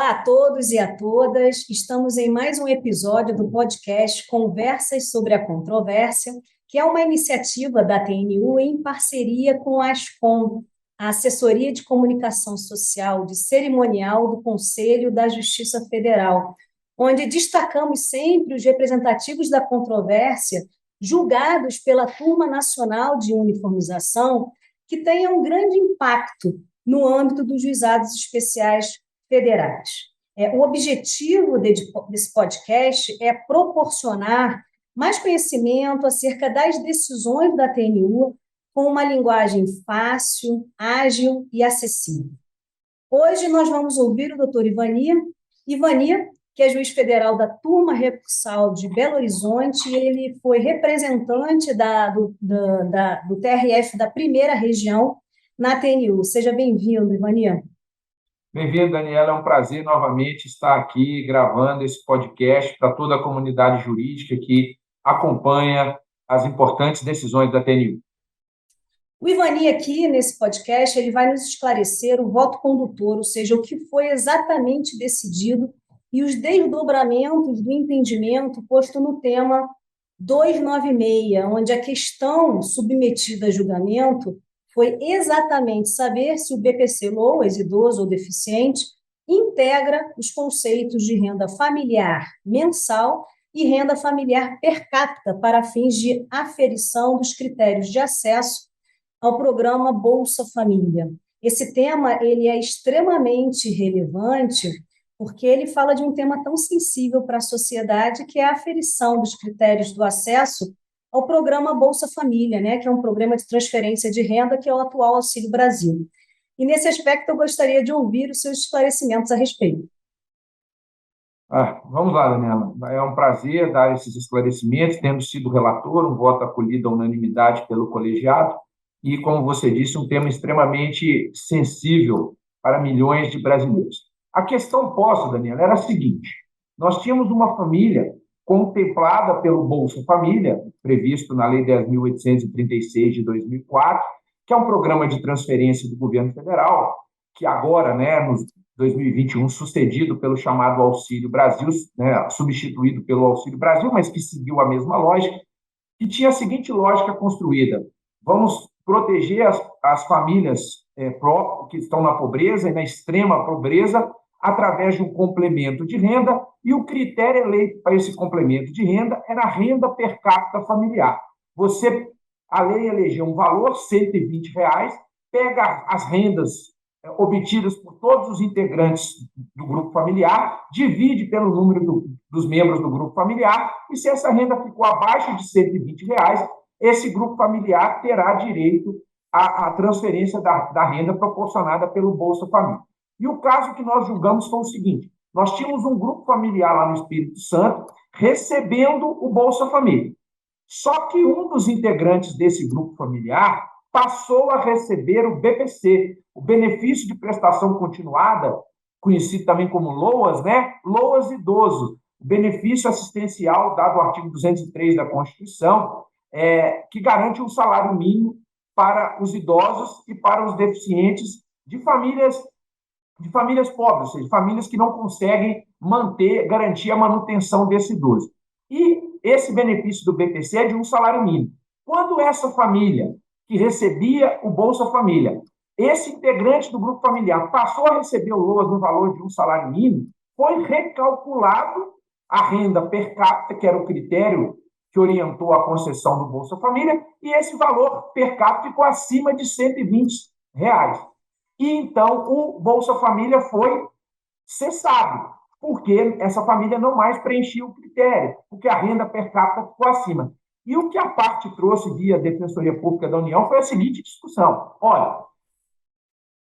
Olá a todos e a todas. Estamos em mais um episódio do podcast Conversas sobre a Controvérsia, que é uma iniciativa da TNU em parceria com a ASCOM, a Assessoria de Comunicação Social de Cerimonial do Conselho da Justiça Federal, onde destacamos sempre os representativos da controvérsia julgados pela Turma Nacional de Uniformização, que tenham um grande impacto no âmbito dos juizados especiais federais. O objetivo desse podcast é proporcionar mais conhecimento acerca das decisões da TNU com uma linguagem fácil, ágil e acessível. Hoje nós vamos ouvir o doutor Ivania, que é juiz federal da Turma Recursal de Belo Horizonte, e ele foi representante do TRF da primeira região na TNU. Seja bem-vindo, Ivania. Bem-vindo, Daniela. É um prazer novamente estar aqui gravando esse podcast para toda a comunidade jurídica que acompanha as importantes decisões da TNU. O Ivani aqui, nesse podcast, ele vai nos esclarecer o voto condutor, ou seja, o que foi exatamente decidido e os desdobramentos do entendimento posto no tema 296, onde a questão submetida a julgamento foi exatamente saber se o BPC-LOAS, idoso ou deficiente, integra os conceitos de renda familiar mensal e renda familiar per capita para fins de aferição dos critérios de acesso ao programa Bolsa Família. Esse tema ele é extremamente relevante porque ele fala de um tema tão sensível para a sociedade, que é a aferição dos critérios do acesso ao programa Bolsa Família, né, que é um programa de transferência de renda, que é o atual Auxílio Brasil. E, nesse aspecto, eu gostaria de ouvir os seus esclarecimentos a respeito. Vamos lá, Daniela. É um prazer dar esses esclarecimentos, tendo sido relator, um voto acolhido à unanimidade pelo colegiado, e, como você disse, um tema extremamente sensível para milhões de brasileiros. A questão posta, Daniela, era a seguinte: nós tínhamos uma família contemplada pelo Bolsa Família, previsto na Lei 10.836 de 2004, que é um programa de transferência do governo federal, que agora, no 2021, sucedido pelo chamado Auxílio Brasil, substituído pelo Auxílio Brasil, mas que seguiu a mesma lógica, que tinha a seguinte lógica construída: vamos proteger as famílias que estão na pobreza e na extrema pobreza através de um complemento de renda, e o critério eleito para esse complemento de renda era a renda per capita familiar. A lei elegeu um valor, R$120, pega as rendas obtidas por todos os integrantes do grupo familiar, divide pelo número dos membros do grupo familiar, e se essa renda ficou abaixo de R$120, esse grupo familiar terá direito à transferência da renda proporcionada pelo Bolsa Família. E o caso que nós julgamos foi o seguinte: nós tínhamos um grupo familiar lá no Espírito Santo recebendo o Bolsa Família. Só que um dos integrantes desse grupo familiar passou a receber o BPC, o Benefício de Prestação Continuada, conhecido também como LOAS, LOAS idoso, o benefício assistencial dado no artigo 203 da Constituição, que garante um salário mínimo para os idosos e para os deficientes de famílias pobres, ou seja, famílias que não conseguem garantir a manutenção desse idoso. E esse benefício do BPC é de um salário mínimo. Quando essa família que recebia o Bolsa Família, esse integrante do grupo familiar passou a receber o LOAS no valor de um salário mínimo, foi recalculado a renda per capita, que era o critério que orientou a concessão do Bolsa Família, e esse valor per capita ficou acima de R$120. E então o Bolsa Família foi cessado, porque essa família não mais preenchia o critério, porque a renda per capita ficou acima. E o que a parte trouxe via Defensoria Pública da União foi a seguinte discussão: olha,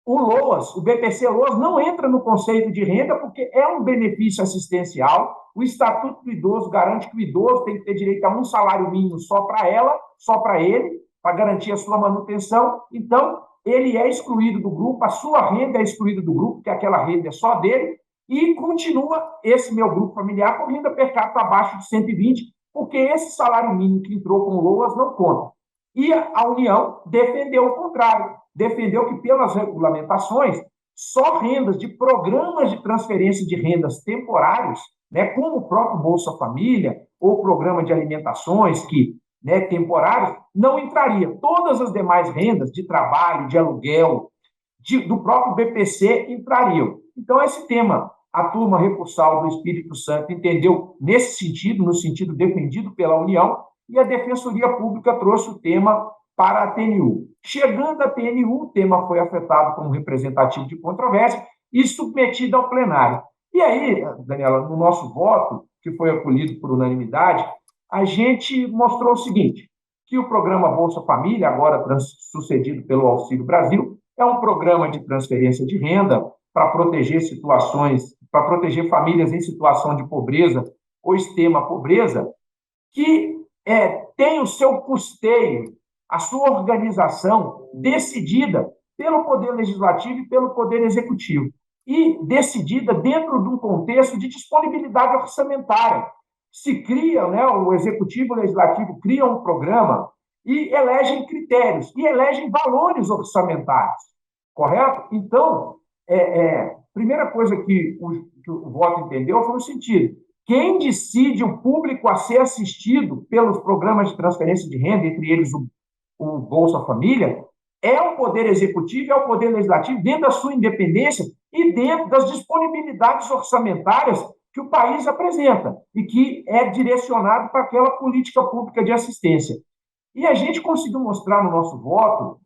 o LOAS, o BPC-LOAS, não entra no conceito de renda porque é um benefício assistencial. O Estatuto do Idoso garante que o idoso tem que ter direito a um salário mínimo só para ela, só para ele, para garantir a sua manutenção. Então, ele é excluído do grupo, a sua renda é excluída do grupo, que aquela renda é só dele, e continua esse meu grupo familiar com renda per capita abaixo de 120, porque esse salário mínimo que entrou com o LOAS não conta. E a União defendeu o contrário, defendeu que, pelas regulamentações, só rendas de programas de transferência de rendas temporários, né, como o próprio Bolsa Família ou programa de alimentações que, né, temporários, não entraria. Todas as demais rendas de trabalho, de aluguel, do próprio BPC entrariam. Então, esse tema, a turma recursal do Espírito Santo entendeu nesse sentido, no sentido defendido pela União, e a Defensoria Pública trouxe o tema para a TNU. Chegando à TNU, o tema foi afetado como representativo de controvérsia e submetido ao plenário. E aí, Daniela, no nosso voto, que foi acolhido por unanimidade, a gente mostrou o seguinte, que o programa Bolsa Família, agora sucedido pelo Auxílio Brasil, é um programa de transferência de renda para proteger para proteger famílias em situação de pobreza ou extrema pobreza, que tem o seu custeio, a sua organização decidida pelo Poder Legislativo e pelo Poder Executivo, e decidida dentro de um contexto de disponibilidade orçamentária. Se cria, né, o Executivo e o Legislativo criam um programa e elegem critérios, e elegem valores orçamentários, correto? Então, primeira coisa que o voto entendeu foi o sentido: quem decide o público a ser assistido pelos programas de transferência de renda, entre eles o Bolsa Família, é o Poder Executivo, é o Poder Legislativo, dentro da sua independência e dentro das disponibilidades orçamentárias que o país apresenta e que é direcionado para aquela política pública de assistência. E a gente conseguiu mostrar no nosso voto,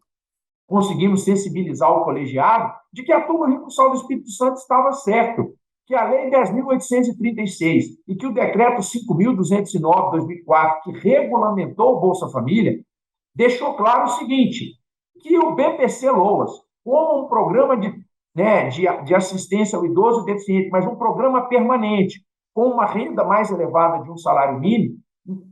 conseguimos sensibilizar o colegiado de que a turma recursal do Espírito Santo estava certo, que a Lei 10.836 e que o Decreto 5.209 de 2004, que regulamentou o Bolsa Família, deixou claro o seguinte, que o BPC-Loas, como um programa de assistência ao idoso deficiente, mas um programa permanente, com uma renda mais elevada de um salário mínimo,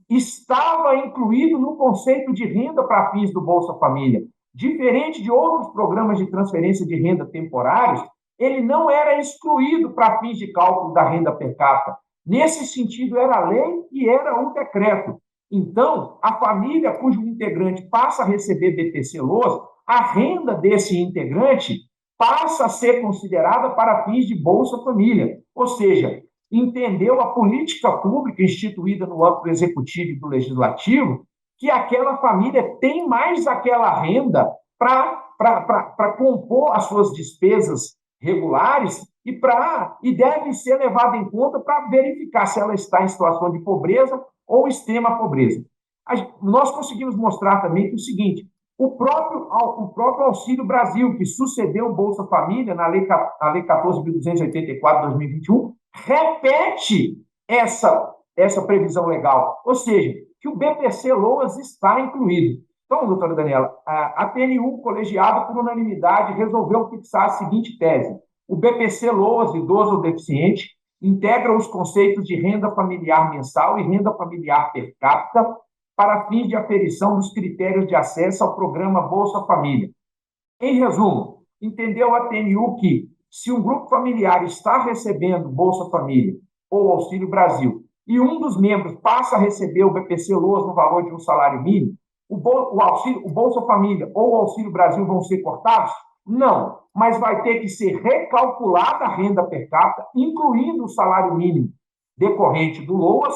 estava incluído no conceito de renda para fins do Bolsa Família. Diferente de outros programas de transferência de renda temporários, ele não era excluído para fins de cálculo da renda per capita. Nesse sentido, era a lei e era um decreto. Então, a família cujo integrante passa a receber BPC-Loas, a renda desse integrante passa a ser considerada para fins de Bolsa Família. Ou seja, entendeu a política pública instituída no âmbito executivo e do legislativo, que aquela família tem mais aquela renda para compor as suas despesas regulares e deve ser levada em conta para verificar se ela está em situação de pobreza ou extrema pobreza. Nós conseguimos mostrar também que o seguinte, o próprio Auxílio Brasil, que sucedeu o Bolsa Família na Lei 14.284 de 2021, repete essa previsão legal, ou seja, que o BPC-Loas está incluído. Então, doutora Daniela, a TNU, colegiada por unanimidade, resolveu fixar a seguinte tese: o BPC-Loas, idoso ou deficiente, integra os conceitos de renda familiar mensal e renda familiar per capita para fins de aferição dos critérios de acesso ao programa Bolsa Família. Em resumo, entendeu a TNU que, se um grupo familiar está recebendo Bolsa Família ou Auxílio Brasil e um dos membros passa a receber o BPC-Loas no valor de um salário mínimo, o Bolsa Família ou o Auxílio Brasil vão ser cortados? Não, mas vai ter que ser recalculada a renda per capita, incluindo o salário mínimo decorrente do LOAS,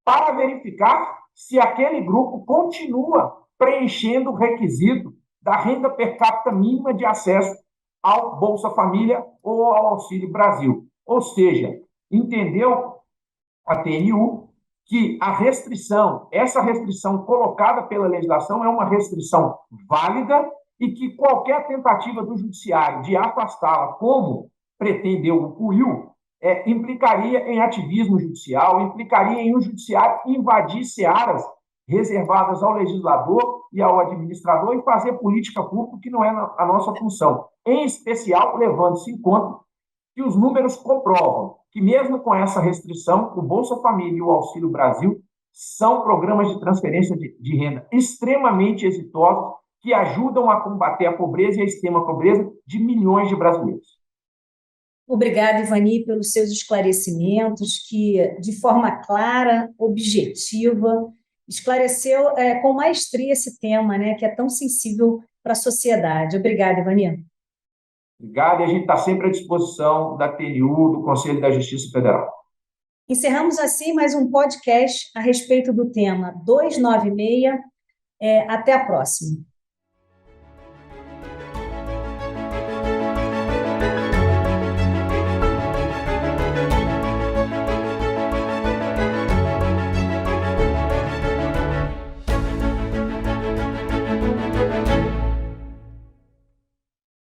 para verificar se aquele grupo continua preenchendo o requisito da renda per capita mínima de acesso ao Bolsa Família ou ao Auxílio Brasil. Ou seja, entendeu a TNU que essa restrição colocada pela legislação é uma restrição válida e que qualquer tentativa do judiciário de afastá-la, como pretendeu o CUIL, implicaria em ativismo judicial, implicaria em o judiciário invadir searas reservadas ao legislador e ao administrador e fazer política pública, que não é a nossa função. Em especial, levando-se em conta que os números comprovam que, mesmo com essa restrição, o Bolsa Família e o Auxílio Brasil são programas de transferência de renda extremamente exitosos que ajudam a combater a pobreza e a extrema pobreza de milhões de brasileiros. Obrigada, Ivani, pelos seus esclarecimentos, que, de forma clara, objetiva, esclareceu com maestria esse tema, né, que é tão sensível para a sociedade. Obrigada, Ivani. Obrigado, e a gente está sempre à disposição da TNU, do Conselho da Justiça Federal. Encerramos assim mais um podcast a respeito do tema 296. Até a próxima.